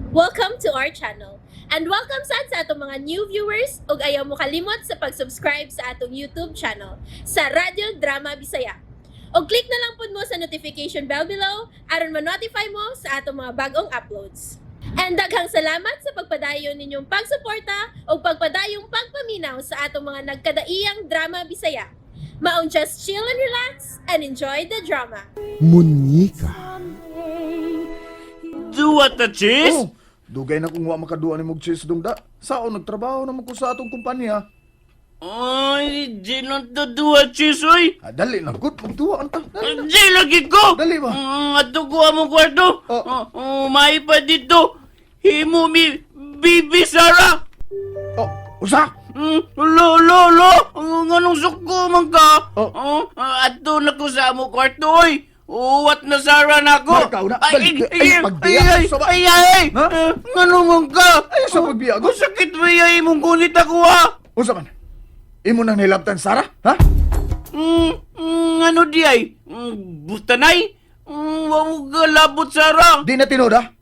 Welcome to our channel. And welcome sa atong mga new viewers ug ayaw mo kalimot sa pag-subscribe sa atong YouTube channel sa Radio Drama Bisaya. O click na lang pud mo sa notification bell below aron ma-notify mo sa atong mga bagong uploads. And daghang salamat sa pagpadayon ninyong pagsuporta o pagpadayong pagpaminaw sa atong mga nagkadaiyang Drama Bisaya. Maong just chill and relax and enjoy the drama. Munyika. Duwa ta, Chis? Oh, dugay na kung wa makaduwa ni mog cheese dong da. Sao nagtrabaho naman ko sa atong kumpanya. Ay, di lang to duwa, Chis, oy. Dali na good magduwa anta. Dali na. Di lagi ko. Dali ba? Ato ko among kwarto. May pa dito. Himo mi, Bibi Sara. Oh, usa. Lo. Nganong suko man ka? Oh. Ato na ko sa among kwarto, oy. Uwat na Sara na ko. Marikaw na. Balik. Ay, pagbiya. Ay. Ha? Nganong man ka? Ay, sa pagbiya. Ang sakit ba yay mong gunit ako, ha? Usa man. Imo nang nilabtan Sara, ha? Ano di ay? Bustanay? Wag labot, Sara. Di na tinoda.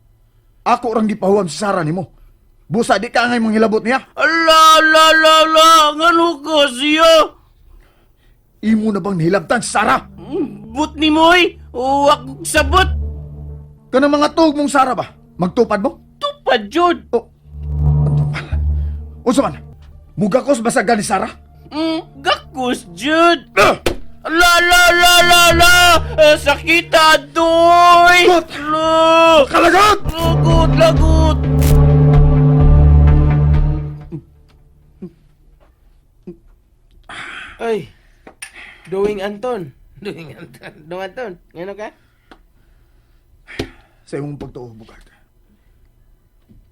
Ako rang gipahuwam si Sara nimo. Busa di ka ngay manghilabot niya. Ala, ngano ka siya? Imo na bang nilabtan si Sara? But ni mo'y, wag sabot. Kanang mga tuog mong Sara ba? Magtupad mo? Tupad, Jod. Oh. Unsa man? Mugakos basag ni Sara? Gakos, Jod. Ah! La, sakita, doy. Gut! La, Kalagot! lagot. Ay, Doing Anton. Dong Anton, ngano ka? Sa imong pagtuo, bugad.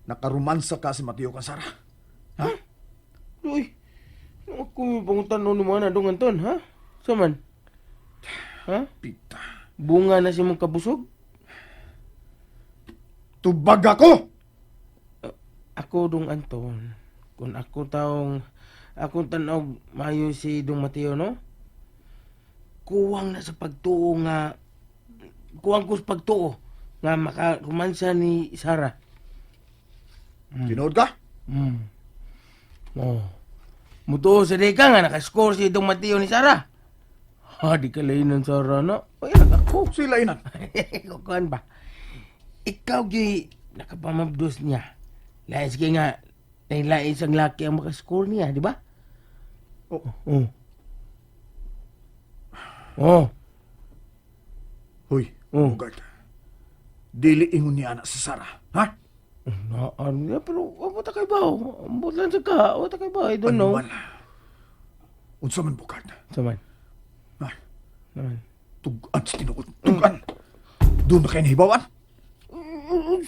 Nakaromansa ka si Mateo kan Sara. Ha? Uy, ako may pangutan naman na Dong Anton, ha? Saman? Ha? Pita. Bunga na si mong kabusog? Tubag ako! Ako, Dong Anton, kung ako akong tanaw mayo si Dong Mateo, no? Kuwang na sa pagtuo nga, kuwang ko sa pagtuo nga makaromansa ni Sara. Tinood ka? Oh. Mutuo sa deka nga nakascore si Dong Mateo ni Sara. Ha, di ka lainan Sara na. Ay, ako. Sila inan. Kukuhan ba? Ikaw gi nakapamabdos niya. Lain sige nga, lain isang laki ang makascore niya, di ba? Oh. Oh. Hoy, Oh. bugad. Dili ingon niya anak sa Sara. Ha? Naan niya, pero wag ta kay ba? Ambot lang sa ka. Wag ta kay ba? I don't know. Anuman. Unsa man bugad. Saman. Ha? Saman. Tugan sa tinuod. Tugan. Doon na kayo nahibawan?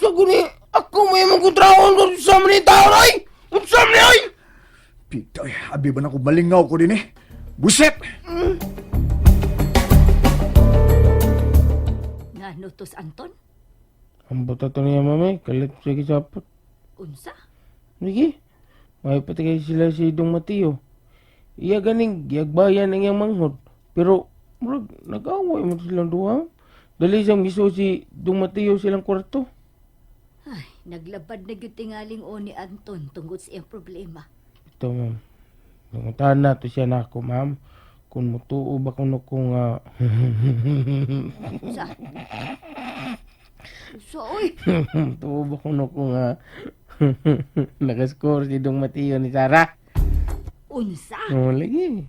Sa guni, ako may magkontrahon ko sa mga tao, ay! Sa mga, ay! Pitoy, abi ba na ko malingaw ko din eh? Buset! Nga nutos Anton? Ambot ato niya, mami. Kalit siya kisapot. Unsa? Sige. May patigay sila si Dong Mateo. Iya ganing giyagbayan ang iyang manghod. Pero, murag, nag-away mo silang duha. Dali siyang miso si Dong Mateo silang kwarto. Ay, naglabad na gyud tingaling o ni Anton tungod sa iyang problema. Ito, ma'am. Nanguntahan na to siya na ako, ma'am. Kung mutuo ba kuno kung Sa? So, oy, mutuo ba kuno kung nakascore si Dong Mateo ni Sara. unsa? Oh, lagi.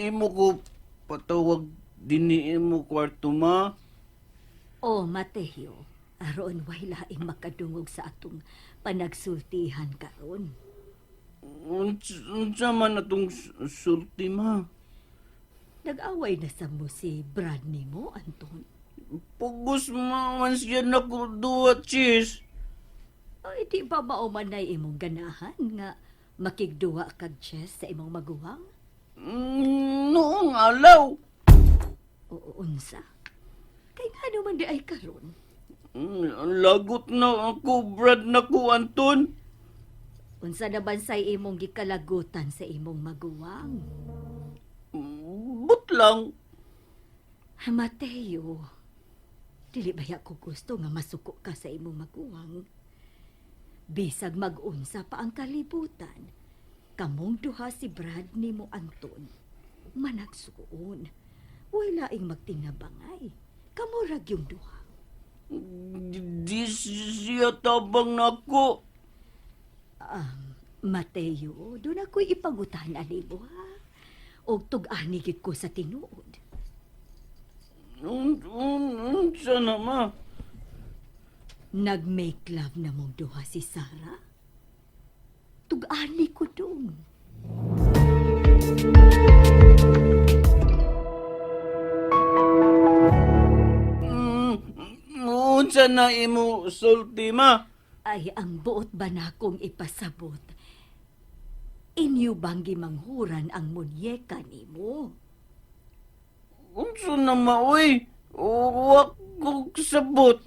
Imo ko patawag din mo kwarto, ma. O Mateo, aron way laing makadungog sa atong panagsultihan karon. Unsa man atong sulti, ma? Nag-away na sa mo si Brad nimo, Anton. Pugos man siya na ko duwa, Chis. Ay, di ba maumanay imong ganahan nga makigduwa kag chess sa imong maguwang? Noong alaw. O unsa? Kay nga naman di ay karon. Lagot na ako, Brad na ko, Anton. Unsa na bansay imong gikalagutan sa imong maguwang? But lang. Mateo, Dili baya ko gusto nga masuko ka sa imong maguwang. Bisag mag-unsa pa ang kalibutan. Kamong duha si Brad ni mo Anton. Managsuon. Wala ing magtinabangay. Kamurag yung duha. Di siya tabang nako. Mateo, doon ako'y ipagutan animo ha. O tug-ani gid ko sa tinuod. Unsa na ma? Nag-make love na mong duha si Sarah? Tug-ani ko dong. Unsa na imo sulti ma? Ay, ang buot ba na kong ipasabot? Inyo bang gimanghuran ang munyeka nimo? Unsa na ma uy? Wa ko sabot.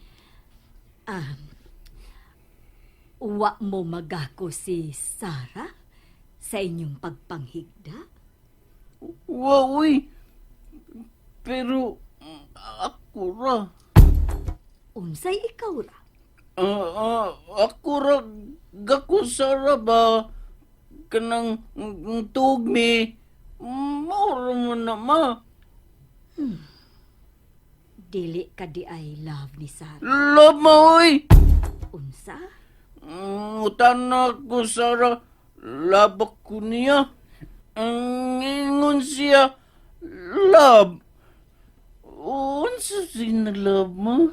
Wa mo magako si Sarah sa inyong pagpanghigda? Wa uy. Pero ako ra. Unsay ikaw ra? Ako ra gako sara ba kanang tugmi. Mauro mo na ma. Dili ka di ay love ni Sarah. Love mo uy. Unsa? Utana ko Sara, labak ko niya. Ang ingon siya, love. Unsa sinalove mo?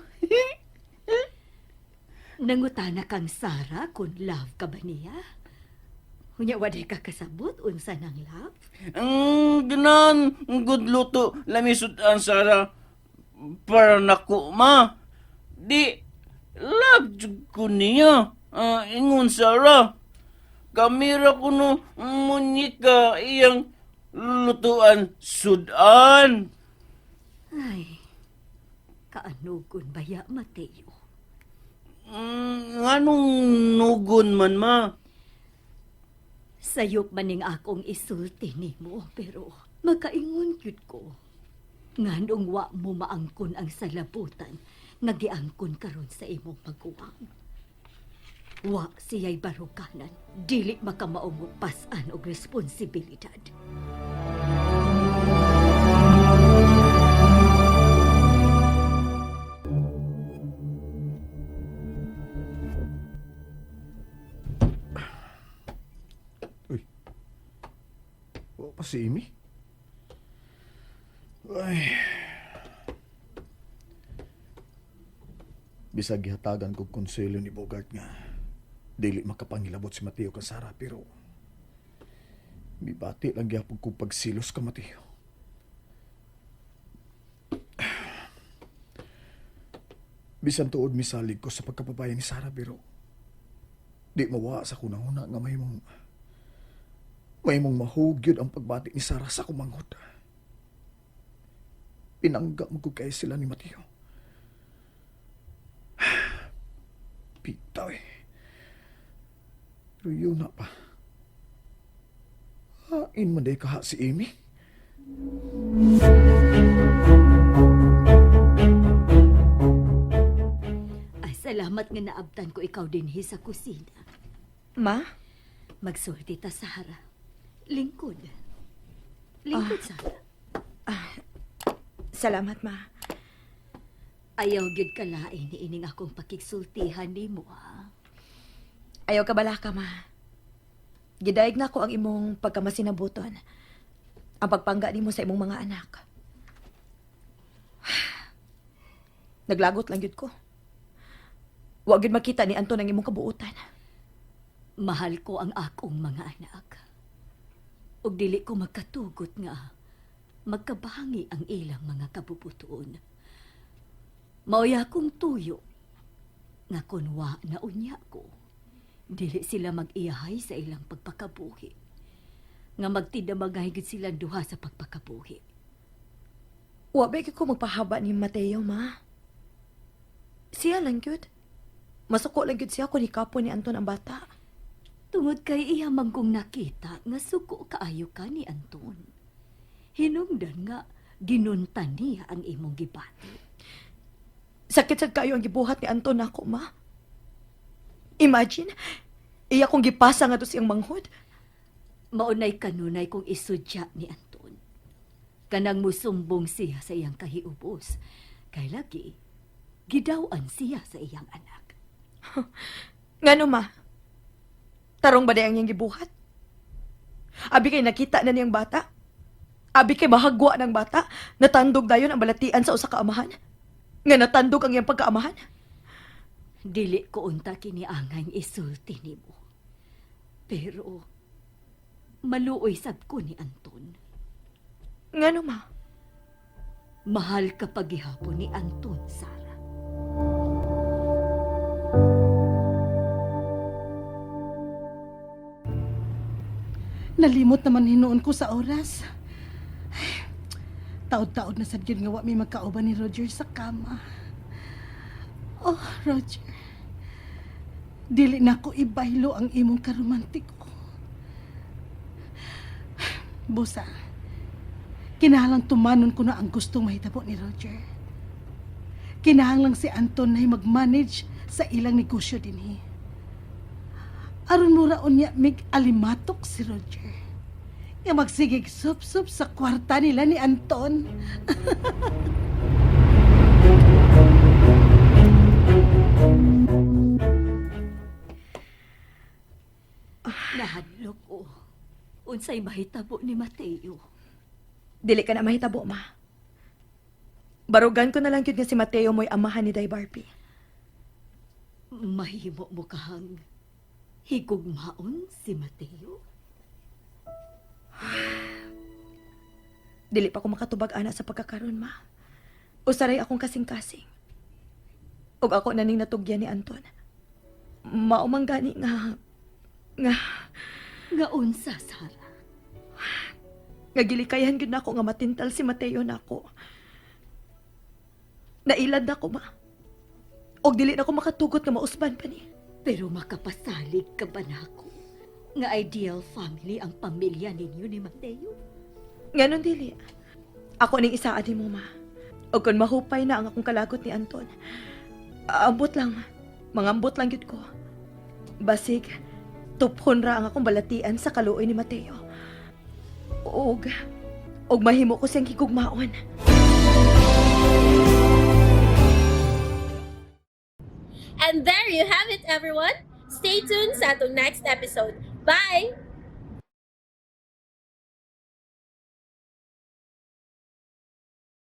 Nangutana kang Sarah kung love ka ba niya? Hunya waday ka kasabot unsa ng love? Ang ganan, good luto, lamisod ang Sara. Para nako ma. Di, love jud ko niya. Ingon Sara. Kamera ko no munyika iyang lutuan sudan. Ay, kaanugon baya Mateo? Anong nugon man ma? Sayop maning akong isulti nimo pero makaingon gyud ko. Nganong wa mo maangkon ang salabutan nga giangkon karon sa imong maguwang. Wa siya'y barukanan, dili makamaong pasan og responsibilidad. Uy. Wa pa si Amy? Ay. Bisag gihatagan kog konselo ni Bogart nga dili makapangilabot si Mateo ka Sara pero mibati lang gyapon ko pagsilos ka Mateo. Bisan tuod misalig ko sa pagkapabaya ni Sara pero di mawa sa kunahuna nga may mong mahugyod ang pagbati ni Sara sa kumanghod. Pinangga mo ko kay sila ni Mateo. Bitaw eh. Pero yun na pa. Hain man day kaha si Amy. Ay, salamat nga naabtan ko ikaw dinhi sa kusina. Ma? Magsulti ta Sara. Lingkod. Lingkod Sara. Salamat, ma. Ayaw gyud kalain ni ining akong pakigsultihan nimo ha. Ayaw ka bala ka, ma. Gidaig na ko ang imong pagkamasinabuton. Ang pagpangga nimo sa imong mga anak. Naglagot lang yun ko. Huwag yun makita ni Anton ang imong kabuutan. Mahal ko ang akong mga anak. Ug dili ko magkatugot nga magkabahangi ang ilang mga kabubutoon. Maoy akong tuyo nga kunwa na unya ko. Dili sila mag-iyahay sa ilang pagpakabuhi. Nga magtidamagay gid silang duha sa pagpakabuhi. Huwag ba ko magpahaba ni Mateo, ma? Siya lang yun. Masuko lang yun siya kung ikapo ni Anton ang bata. Tungod kay iya manggong nakita nga suko kaayo ka ni Anton. Hinungdan nga ginuntan niya ang imong gibati. Sakit sad kayo ang gibuhat ni Anton nako, ma. Imagine, iya kong gipasa nga to siyang manghod. Maunay kanunay kung isudya ni Anton. Kanang musumbong siya sa iyang kahiubos. Kay lagi, gidawan siya sa iyang anak. Ngano, ma? Tarong ba ang iyang gibuhat? Abi kay nakita na niyang bata? Abi kay bahagwa ng bata? Natandog dayon ang balatian sa usa ka amahan? Nga natandog ang iyang pagkaamahan? Dili ko unta kiniangay isulti nimo. Pero maluoy sad ko ni Anton. Ngano, ma? Mahal ka paghihapon ni Anton, Sarah. Nalimot naman hinuon ko sa oras. Ay, taod-taod na sad gyud nga wa may magkauban ni Roger sa kama. Oh, Roger. Dili na ko ibaylo ang imong karomantiko. Busa, kinahanglang tumanon ko na ang gustong mahitabo ni Roger. Kinahanglang si Anton na mag-manage sa ilang negosyo dinhi. Aron mo raon niya mig alimatok si Roger. Nga magsigig sup-sup sa kwarta nila ni Anton. Nahadlok ko. Unsay mahitabo ni Mateo. Dili ka na mahitabo, ma. Barugan ko na lang yun nga si Mateo mo'y amahan ni Day Barbie. Mahimo mo kahang higugmaon si Mateo. Dili pa ko makatubag ana sa pagkakaroon, ma. Usaray akong kasing-kasing. Ug ako naning natugyan ni Anton. Maumang gani nga Nga unsa, Sarah. nga gilikayan gyud nako nga matintal si Mateo nako. Nailad nako, ma. Og dili na ko makatugot nga mausban pa ni. Pero makapasalig ka ba nako? Nga ideal family ang pamilya ninyo ni Mateo? Nganon dili. Ako ning isa ani mo, ma. Og kun mahupay na ang akong kalagot ni Anton. Ambot lang, ma. Mangambot lang gyud ko. Basig, tuphon ra ang akong balatian sa kaluoy ni Mateo. Og mahimo ko siyang higugmaon. And there you have it, everyone. Stay tuned sa atong next episode. Bye!